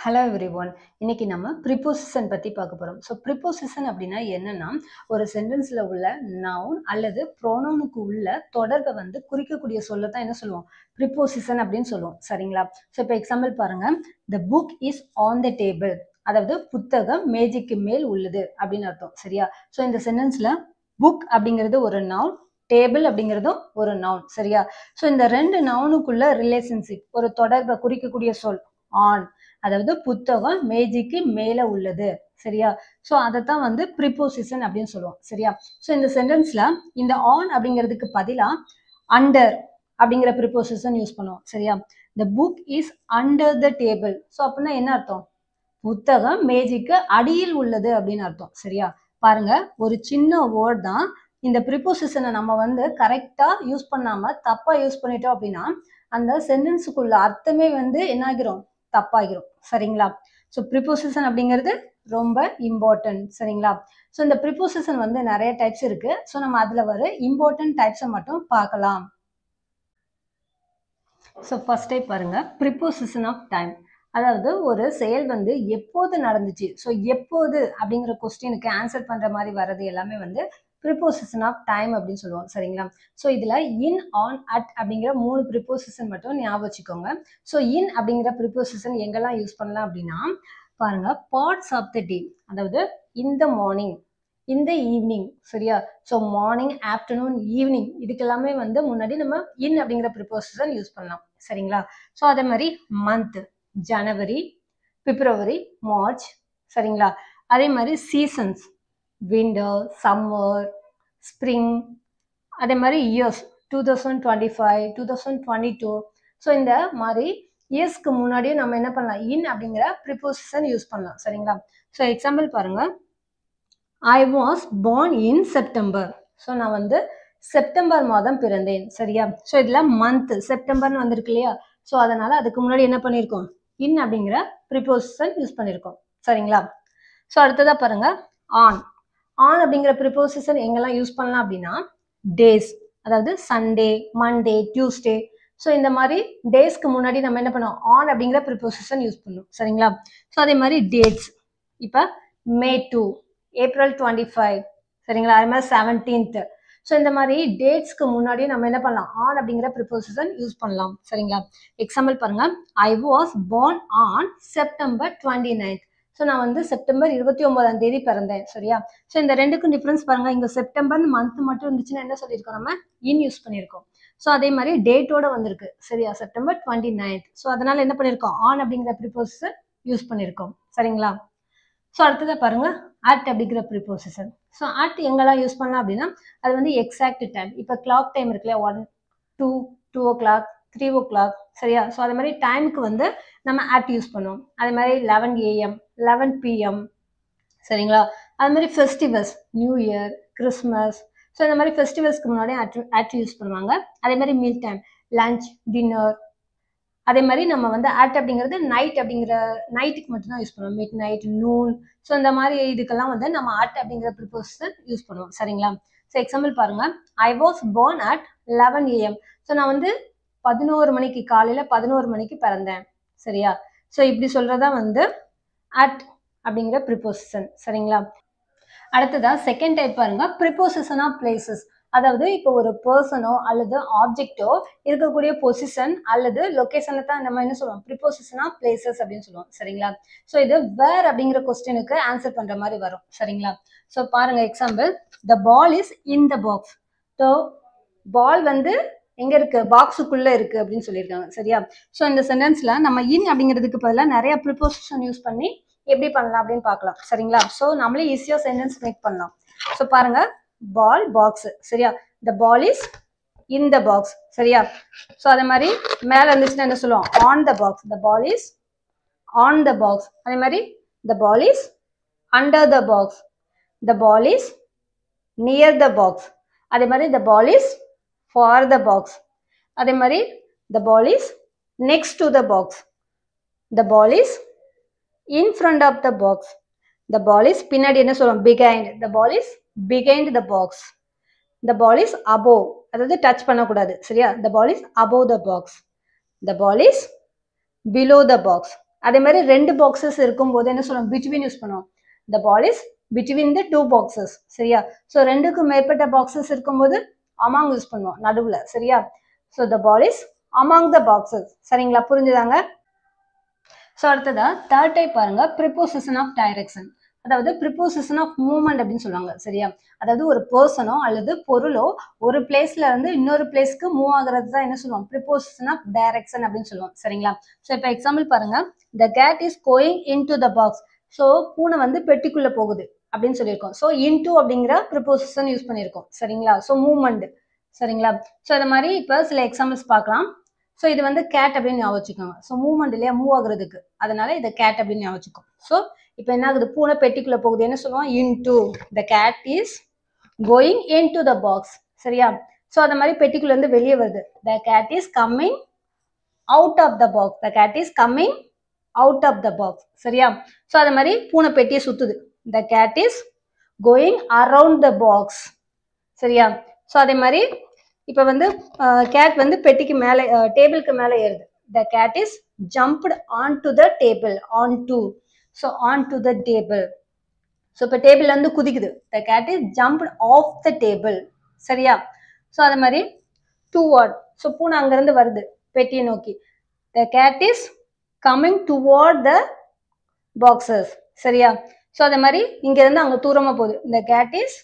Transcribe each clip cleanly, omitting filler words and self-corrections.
Hello everyone. இன்னைக்கு நம்ம preposition பத்தி பார்க்க போறோம். So preposition அப்படின்னா என்னன்னா ஒரு சென்டென்ஸ்ல உள்ள noun அல்லது pronounக்கு உள்ள தொடர்பை வந்து குறிக்கக்கூடிய சொல்ல தான் என்ன சொல்லுவோம்? preposition அப்படின்னு சொல்லுவோம். சரிங்களா? So இப்போ எக்ஸாம்பிள் பாருங்க. The book is on the table. அதாவது புத்தகம் மேஜைக்கு மேல் உள்ளது அப்படின்னு அர்த்தம். சரியா? So இந்த சென்டென்ஸ்ல book அப்படிங்கிறது ஒரு noun, டேபிள் அப்படிங்கிறதும் ஒரு நவுன். சரியா? ஸோ இந்த ரெண்டு நவுனுக்குள்ள ரிலேஷன்ஷிப் ஒரு தொடர்பை குறிக்கக்கூடிய சொல் ஆன், அதாவது புத்தகம் மேஜைக்கு மேல உள்ளது. சரியா? ஸோ அதைத்தான் வந்து ப்ரிப்போசிஷன் அப்படின்னு சொல்லுவோம். சரியா? ஸோ இந்த சென்டென்ஸ்ல இந்த ஆன் அப்படிங்கிறதுக்கு பதிலா அண்டர் அப்படிங்கிற ப்ரிப்போசிஷன் யூஸ் பண்ணுவோம். சரியா? The book is under the table. So அப்படின்னா என்ன அர்த்தம்? புத்தகம் மேஜைக்கு அடியில் உள்ளது அப்படின்னு அர்த்தம். சரியா? பாருங்க, ஒரு சின்ன வேர்ட் தான். இந்த ப்ரிப்போசிஷனை நம்ம வந்து கரெக்டா யூஸ் பண்ணாம தப்பா யூஸ் பண்ணிட்டோம் அப்படின்னா அந்த சென்டென்ஸுக்குள்ள அர்த்தமே வந்து என்ன ஆகிரும்? தப்பாகிரும். சரிங்களா? ஸோ ப்ரிப்போசிஷன் அப்படிங்கிறது ரொம்ப இம்பார்ட்டன்ட். சரிங்களா? ஸோ இந்த ப்ரிப்போசிஷன் வந்து நிறைய டைப்ஸ் இருக்கு. ஸோ நம்ம அதுல வர இம்பார்ட்டன்ட் டைப்ஸை மட்டும் பார்க்கலாம். ஸோ ஃபர்ஸ்ட் டைப் பாருங்க, ப்ரிப்போசிஷன் ஆஃப் டைம். அதாவது ஒரு செயல் வந்து எப்போது நடந்துச்சு, ஸோ எப்போது அப்படிங்கிற கொஸ்டினுக்கு ஆன்சர் பண்ற மாதிரி வர்றது எல்லாமே வந்து ப்ரிப்போசிஷன் ஆஃப் டைம் அப்படின்னு சொல்லுவோம். சரிங்களா? ஸோ இதுல இன், ஆன், அட் அப்படிங்கிற 3 ப்ரிப்போசிஷன் மட்டும் ஞாபகம் வச்சுக்கோங்க. ஸோ இன் அப்படிங்கிற ப்ரிப்போசிஷன் எங்கெல்லாம் யூஸ் பண்ணலாம் அப்படின்னா பாருங்க, பார்ட்ஸ் ஆஃப் த டே, அதாவது இந்த மார்னிங், இந்த ஈவினிங். சரியா? ஸோ மார்னிங், ஆஃப்டர்நூன், ஈவினிங் இதுக்கெல்லாமே வந்து முன்னாடி நம்ம இன் அப்படிங்கிற ப்ரிப்போசிஷன் யூஸ் பண்ணலாம். சரிங்களா? ஸோ அதே மாதிரி மந்த், ஜனவரி, பிப்ரவரி, மார்ச். சரிங்களா? அதே மாதிரி சீசன்ஸ், விண்டர், சம்மர், ஸ்ப்ரிங். அதே மாதிரி இயர்ஸ் 2025, 2022. ஸோ இந்த மாதிரி இயர்ஸ்க்கு முன்னாடியே நம்ம என்ன பண்ணலாம்? இன் அப்படிங்கிற ப்ரிப்போசிஷன் யூஸ் பண்ணலாம். சரிங்களா? ஸோ எக்ஸாம்பிள் பாருங்க, I was born in September. So நான் வந்து செப்டம்பர் மாதம் பிறந்தேன். சரியா? ஸோ இதுல மந்த் செப்டம்பர்னு வந்திருக்கு இல்லையா? ஸோ அதனால அதுக்கு முன்னாடி என்ன பண்ணியிருக்கோம்? இன் அப்படிங்கிற ப்ரிப்போசிஷன் யூஸ் பண்ணியிருக்கோம். சரிங்களா? ஸோ அடுத்ததா பாருங்க, ஆன். ஆன் அப்படிங்கிற ப்ரிப்போசிஷன் எங்கெல்லாம் யூஸ் பண்ணலாம் அப்படின்னா டேஸ், அதாவது சண்டே, மண்டே, டியூஸ்டே. ஸோ இந்த மாதிரி டேஸ்க்கு முன்னாடி நம்ம என்ன பண்ணோம்? ஆன் அப்படிங்கிற ப்ரிப்போசிஷன் யூஸ் பண்ணணும். சரிங்களா? ஸோ அதே மாதிரி டேட்ஸ், இப்போ மே 2, ஏப்ரல் 25. சரிங்களா? அதே மாதிரி 17th. ஸோ இந்த மாதிரி டேட்ஸ்க்கு முன்னாடி நம்ம என்ன பண்ணலாம்? ஆன் அப்படிங்கிற ப்ரிப்போசிஷன் யூஸ் பண்ணலாம். சரிங்களா? எக்ஸாம்பிள் பாருங்க, I was born on September 29th. So நான் வந்து செப்டம்பர் 29ஆம் தேதி பிறந்தேன். சரியா? ஸோ இந்த ரெண்டுக்கும் டிஃப்ரென்ஸ் பாருங்க, இங்க செப்டம்பர் மந்த் மட்டும் இருந்துச்சுன்னா என்ன சொல்லியிருக்கோம்? நம்ம இன் யூஸ் பண்ணியிருக்கோம். ஸோ அதே மாதிரி டேட்டோட வந்திருக்கு. சரியா? September 29th. ஸோ அதனால என்ன பண்ணியிருக்கோம்? ஆன் அப்படிங்கிற ப்ரிப்போசிஷன் யூஸ் பண்ணியிருக்கோம். சரிங்களா? ஸோ அடுத்ததை பாருங்க, அட் அப்படிங்கிற ப்ரிப்போசிஷன். ஸோ அட் எங்கெல்லாம் யூஸ் பண்ணலாம் அப்படின்னா அது வந்து எக்ஸாக்ட் டைம். இப்போ கிளாக் டைம் இருக்குல்லையா, 1, 2, 2 o'clock, 3 o'clock. சரியா? ஸோ அதே மாதிரி டைமுக்கு வந்து நம்ம அட் யூஸ் பண்ணுவோம். அதே மாதிரி 11 AM, 11 PM. சரிங்களா? அது மாதிரி festivals, new year, Christmas. So இந்த மாதிரி ஃபெஸ்டிவல்ஸ்க்கு முன்னாடி அட் யூஸ் பண்ணுவாங்க. அதே மாதிரி மீல் டைம், லஞ்ச், டின்னர். அதே மாதிரி நம்ம வந்து அட் அப்படிங்கிறது நைட் அப்படிங்கிற நைட்டுக்கு மட்டும்தான் யூஸ் பண்ணுவோம். Mid night, noon. ஸோ இந்த மாதிரி இதுக்கெல்லாம் வந்து நம்ம அட் அப்படிங்கிற ப்ரிப்போசிஷன் யூஸ் பண்ணுவோம். சரிங்களா? ஸோ எக்ஸாம்பிள் பாருங்க, I was born at 11 AM. So நான் வந்து 11 மணிக்கு, காலையில 11 மணிக்கு பிறந்தேன். சரியா? ஸோ இப்படி சொல்றதா வந்து அட் அப்படிங்கிற ப்ரிப்போசிஷன். சரிங்களா? அடுத்ததா செகண்ட் டைப் பாருங்க, ப்ரிப்போசிஷன் ஆஃப் பிளேசஸ். அதாவது இப்போ ஒரு பர்சனோ அல்லது ஆப்ஜெக்டோ இருக்கக்கூடிய பொசிஷன் அல்லது லொகேஷனை தான் நம்ம என்ன சொல்லுவோம்? ப்ரிப்போசிஷன் ஆஃப் பிளேசஸ் அப்படின்னு சொல்லுவோம். சரிங்களா? ஸோ இது வேர் அப்படிங்கிற கொஸ்டினுக்கு ஆன்சர் பண்ற மாதிரி வரும். சரிங்களா? ஸோ பாருங்க, example, the ball is in the box. So ball வந்து எங்க இருக்கு? பாக்ஸுக்குள்ள இருக்கு அப்படின்னு சொல்லியிருக்காங்க. சரியா? ஸோ இந்த சென்டென்ஸ்ல நம்ம இன் அப்படிங்கிறதுக்கு பதிலாக நிறைய ப்ரிப்போசிஷன் யூஸ் பண்ணி எப்படி பண்ணலாம் அப்படின்னு பார்க்கலாம். சரிங்களா? ஸோ நம்மளே ஈஸியா சென்டென்ஸ் மேக் பண்ணலாம். ஸோ பாருங்க, பால், பாக்ஸ். சரியா? The ball is in the box. சரியா? ஸோ அதே மாதிரி மேல இருந்துச்சுன்னா என்ன சொல்லுவோம்? On the box. The ball is on the box. அதே மாதிரி the ball is under the box. The ball is near the box. அதே மாதிரி the ball is far the box. அதே மாதிரி the ball is next to the box. The ball is in front of the box. The ball is பின்னாடி என்ன சொல்லுவோம்? behind. The ball is behind the box. The ball is above. அதாவது touch பண்ணக்கூடாது. சரியா? The ball is above the box. The ball is below the box. அதே மாதிரி 2 boxes இருக்கும்போது என்ன சொல்லுவோம், பிட்வீன் யூஸ் பண்ணுவோம். the ball is between the 2 boxes. சரியா? ஸோ 2க்கு மேற்பட்ட பாக்ஸஸ் இருக்கும்போது among யூஸ் பண்ணுவோம், நடுவுல. சரியா? So the ball is among the boxes. சரிங்களா? புரிஞ்சுதாங்க? ஸோ அடுத்ததா தேர்ட் டைப் பாருங்க, ப்ரிப்போசிஷன் ஆஃப் டைரக்ஷன். அதாவது ப்ரிப்போசிஷன் ஆஃப் மூவ்மெண்ட் அப்படின்னு சொல்லுவாங்க. சரியா? அதாவது ஒரு பர்சனோ அல்லது பொருளோ ஒரு பிளேஸ்ல இருந்து இன்னொரு பிளேஸ்க்கு மூவ் ஆகுறது தான் என்ன சொல்லுவோம், ப்ரிப்போசிஷன் ஆஃப் டைரக்ஷன் அப்படின்னு சொல்லுவோம். சரிங்களா? ஸோ இப்போ எக்ஸாம்பிள் பாருங்க, the cat is going into the box. So பூனை வந்து பெட்டிக்குள்ள போகுது அப்படின்னு சொல்லியிருக்கோம். ஸோ into அப்படிங்கிற ப்ரிப்போசிஷன் யூஸ் பண்ணியிருக்கோம். சரிங்களா? So movement. சரிங்களா? ஸோ இது மாதிரி இப்போ சில எக்ஸாம்பிள்ஸ் பார்க்கலாம். ஸோ இது வந்து கேட் அப்படின்னு ஞாபகம் வச்சுக்கோங்க. ஸோ மூவ்மெண்ட் இல்லையா, மூவ் ஆகுறதுக்கு, அதனால இதை கேட் அப்படின்னு ஞாபகம் வச்சுக்கோம். ஸோ இப்போ என்ன ஆகுது, பூனை பெட்டிக்குள்ள போகுது, என்ன சொல்லுவோம், into. The cat is going into the box. சரியா? ஸோ அந்த மாதிரி பெட்டிக்குள்ள இருந்து வெளியே வருது. The cat is coming out of the box. The cat is coming out of the box. சரியா? ஸோ அது மாதிரி பூனை பெட்டியை சுத்துது. The cat is going around the box. சரியா? ஸோ அதே மாதிரி இப்போ வந்து கேட் வந்து பெட்டிக்கு மேலே, டேபிளுக்கு மேலே ஏறுது. The cat is jumped on to the table. On to. So on to the table. So இப்போ டேபிள்ல இருந்து குதிக்குது. The cat is jumped off the table. சரியா? ஸோ அதே மாதிரி டுவார்ட். ஸோ பூனை அங்கேருந்து வருது பெட்டியை நோக்கி. The cat is coming toward the boxes. சரியா? ஸோ அதே மாதிரி இங்கேருந்து அங்கே தூரமாக போகுது. The cat is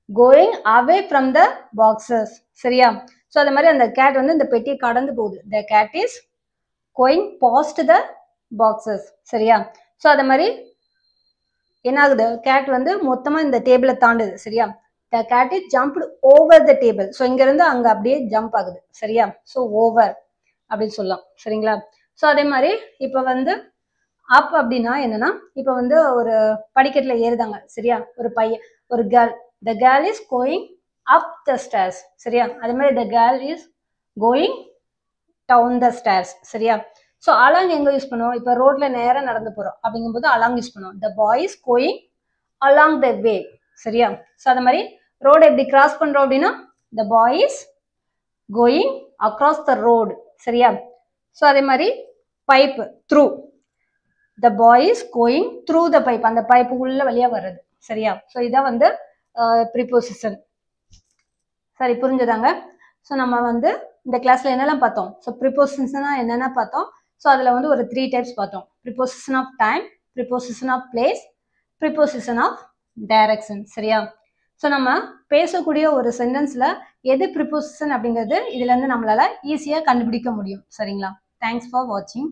going away from the boxes. சரியா? ஸோ அதே மாதிரி அந்த கேட் வந்து இந்த பெட்டியை கடந்து போகுது. The cat is going past the boxes. சரியா? ஸோ அதே மாதிரி என்ன ஆகுது, கேட் வந்து மொத்தமாக இந்த டேபிளை தாண்டுது. சரியா? The cat is jumped over the table. So இங்கேருந்து அங்கே அப்படியே ஜம்ப் ஆகுது. சரியா? ஸோ ஓவர் அப்படின்னு சொல்லலாம். சரிங்களா? ஸோ அதே மாதிரி இப்போ வந்து அப் அப்படின்னா என்னன்னா, இப்போ வந்து ஒரு படிக்கட்டில் ஏறுதாங்க. சரியா? ஒரு பையன், ஒரு girl. The girl is going up the stairs. சரியா? அதே மாதிரி the girl is going down the stairs. சரியா? ஸோ along எங்க யூஸ் பண்ணுவோம், இப்போ ரோட்ல நேரம் நடந்து போறோம் அப்படிங்கும்போது along யூஸ் பண்ணுவோம். The boy is going along the way. சரியா? ஸோ அதே மாதிரி ரோடு எப்படி கிராஸ் பண்றோம் அப்படின்னா, the boy is going across the road. சரியா? ஸோ அதே மாதிரி pipe, through. The boy is going through the pipe. அந்த பைப்பு உள்ள வழியா வர்றது. சரியா? ஸோ இதான் வந்து ப்ரிப்போசிஷன். சரி, புரிஞ்சுதாங்க? ஸோ நம்ம வந்து இந்த கிளாஸ்ல என்னெல்லாம் பார்த்தோம், ஸோ ப்ரிப்போசிஷனா என்னென்ன பார்த்தோம். ஸோ அதில் வந்து ஒரு 3 டைப்ஸ் பார்த்தோம். Preposition of time, preposition of place, preposition of direction. சரியா? ஸோ நம்ம பேசக்கூடிய ஒரு சென்டென்ஸ்ல எது ப்ரிப்போசிஷன் அப்படிங்கிறது இதுல இருந்து நம்மளால ஈஸியாக கண்டுபிடிக்க முடியும். சரிங்களா? தேங்க்ஸ் ஃபார் வாட்சிங்.